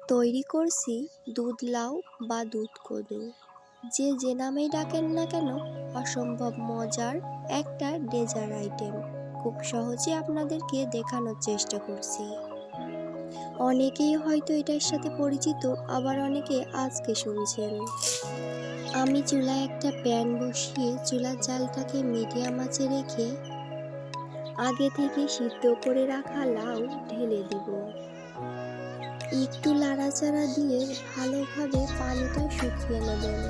তৈরি করছি দুধ লাউ বা দুধ কদু, যে নামেই ডাকেন না কেন, অসম্ভব মজার একটা ডেজার্ট আইটেম। খুব সহজে আপনাদেরকে দেখানোর চেষ্টা করছি। অনেকেই হয়তো এটার সাথে পরিচিত, আবার অনেকে আজকে শুনছেন। আমি চুলায় একটা প্যান বসিয়ে চুলার জালটাকে মিডিয়াম আঁচে রেখে আগে থেকে সিদ্ধ করে রাখা লাউ ঢেলে দিব। একটু নাড়াচাড়া দিয়ে ভালোভাবে পানিটা শুকিয়ে নেবেন।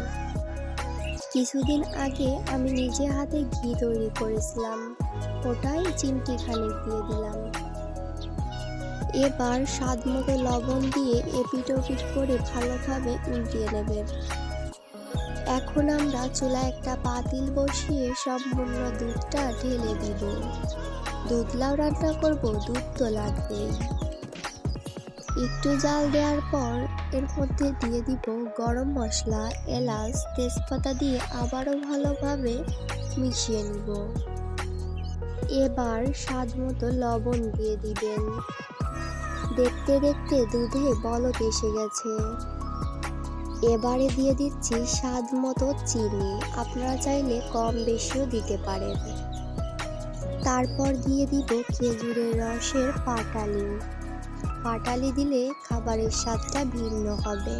কিছুদিন আগে আমি নিজে হাতে ঘি তৈরি করেছিলাম, ওটাই চিমটি খানিক দিয়ে দিলাম। এবার স্বাদ মতো লবণ দিয়ে এপিট ওপিট করে ভালোভাবে উল্টিয়ে নেবেন। এখন আমরা চুলায় একটা পাতিল বসিয়ে সম্পূর্ণ দুধটা ঢেলে দিব। দুধ লাউ রান্না করব, দুধ তো লাগবেই। একটু জাল দেওয়ার পর এর মধ্যে দিয়ে দিব গরম মশলা, এলাচ, তেজপাতা দিয়ে আবারও ভালোভাবে মিশিয়ে নিব। এবার স্বাদ মতো লবণ দিয়ে দিবেন। দেখতে দেখতে দুধে বলক এসে গেছে। এবারে দিয়ে দিচ্ছি স্বাদ মতো চিনি, আপনারা চাইলে কম বেশিও দিতে পারেন। তারপর দিয়ে দিব খেজুরের রসের পাটালি। পাটালি দিলে খাবারের স্বাদটা ভিন্ন হবে।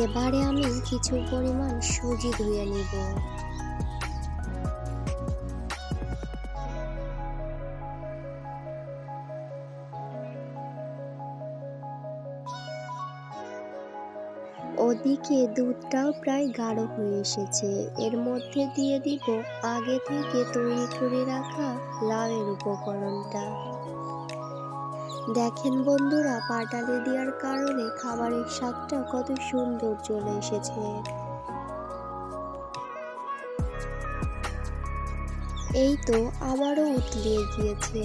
এবারে আমি কিছু পরিমাণ সুজি ধুয়ে নিব। ওদিকে দুধটাও প্রায় গাঢ় হয়ে এসেছে। এর মধ্যে দিয়ে দিব আগে থেকে তৈরি করে রাখা লাউয়ের উপকরণটা। দেখেন বন্ধুরা, পাটালি দেওয়ার কারণে খাবারের স্বাদটা কত সুন্দর চলে এসেছে। এই তো আবারও উতলিয়ে গিয়েছে।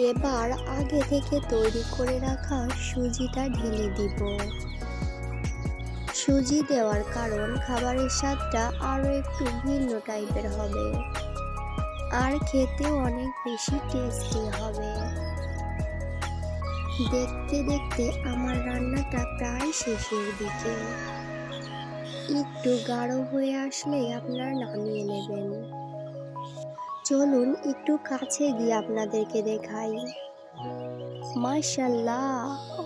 এবার আগে থেকে তৈরি করে রাখা সুজিটা ঢেলে দিব। সুজি দেওয়ার কারণ খাবারের স্বাদটা আরো একটু ভিন্ন টাইপের হবে, আর খেতেও অনেক বেশি টেস্টি হবে। দেখতে দেখতে আমার রান্নাটা প্রায় শেষের দিকে। একটু গাঢ় হয়ে আসলেই আপনারা নামিয়ে নেবেন। চলুন একটু কাছে গিয়ে আপনাদেরকে দেখাই। মাশাআল্লাহ,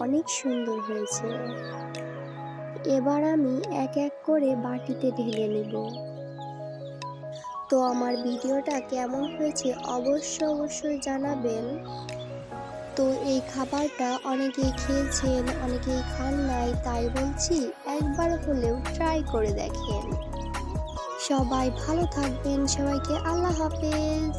অনেক সুন্দর হয়েছে। এবার আমি এক এক করে বাটিতে ঢেলে নেব। তো আমার ভিডিওটা কেমন হয়েছে অবশ্যই জানাবেন। তো এই খাবারটা অনেকেই খেয়েছেন, অনেকেই খান নাই, তাই বলছি একবার হলেও ট্রাই করে দেখেন। সবাই ভালো থাকবেন, সবাইকে আল্লাহ হাফেজ।